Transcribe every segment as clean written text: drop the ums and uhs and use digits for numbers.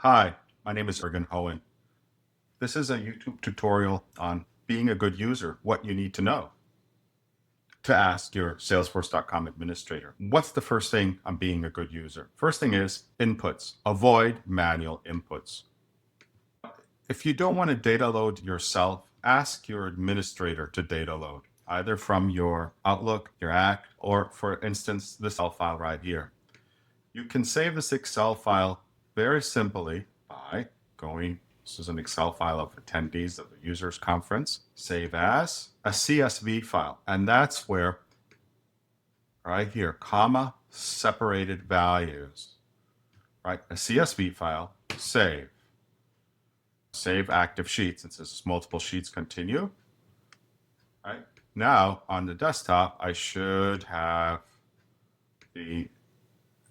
Hi, my name is Juergen Hoehne. This is a YouTube tutorial on being a good user, what you need to know to ask your Salesforce.com administrator. What's the first thing on being a good user? First thing is inputs. Avoid manual inputs. If you don't want to data load yourself, ask your administrator to data load, either from your Outlook, your Act, or for instance, this Excel file right here. You can save this Excel file very simply by going, this is an Excel file of attendees of the users conference, save as a CSV file. And that's where, right here, comma, separated values, right? A CSV file, save. Save active sheets. It says multiple sheets continue, right? Now on the desktop, I should have the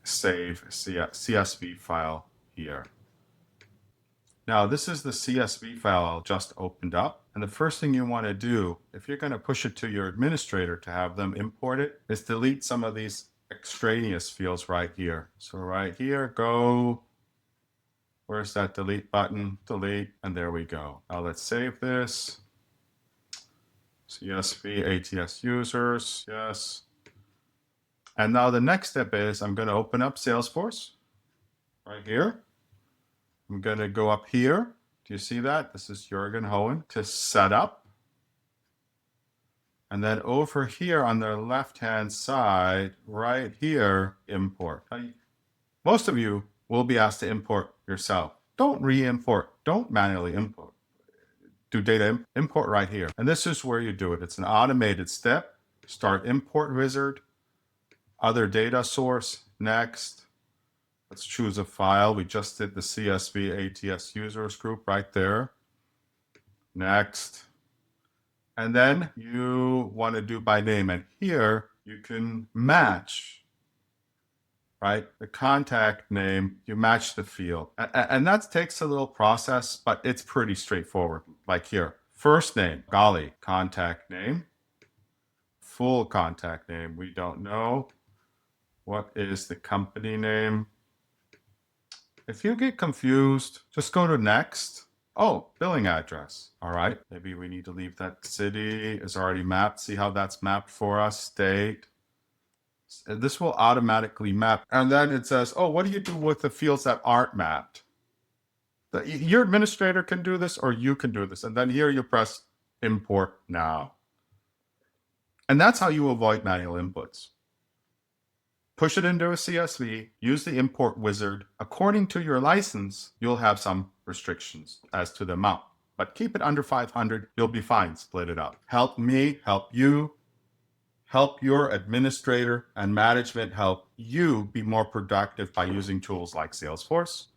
save CSV file here. Now this is the CSV file I just opened up. And the first thing you want to do, if you're going to push it to your administrator to have them import it, is delete some of these extraneous fields right here. So right here, go, where's that delete button? Delete, and there we go. Now let's save this. CSV ATS users, yes. And now the next step is I'm going to open up Salesforce right here. I'm going to go up here. Do you see that? This is Juergen Hoehne to set up. And then over here on the left-hand side, right here, import. Most of you will be asked to import yourself. Don't re-import. Don't manually import. Do data import right here. And this is where you do it. It's an automated step. Start import wizard. Other data source. Next. Let's choose a file. We just did the CSV ATS users group right there. Next. And then you want to do by name. And here you can match, right? The contact name, you match the field. And that takes a little process, but it's pretty straightforward. Like here, first name, golly, contact name, full contact name. We don't know. What is the company name? If you get confused, just go to next. Oh, billing address. All right. Maybe we need to leave that city is already mapped. See how that's mapped for us? State. This will automatically map. And then it says, oh, what do you do with the fields that aren't mapped? Your administrator can do this or you can do this. And then here you press import now. And that's how you avoid manual inputs. Push it into a CSV, use the import wizard. According to your license, you'll have some restrictions as to the amount, but keep it under 500, you'll be fine, split it up. Help me, help you, help your administrator and management help you be more productive by using tools like Salesforce.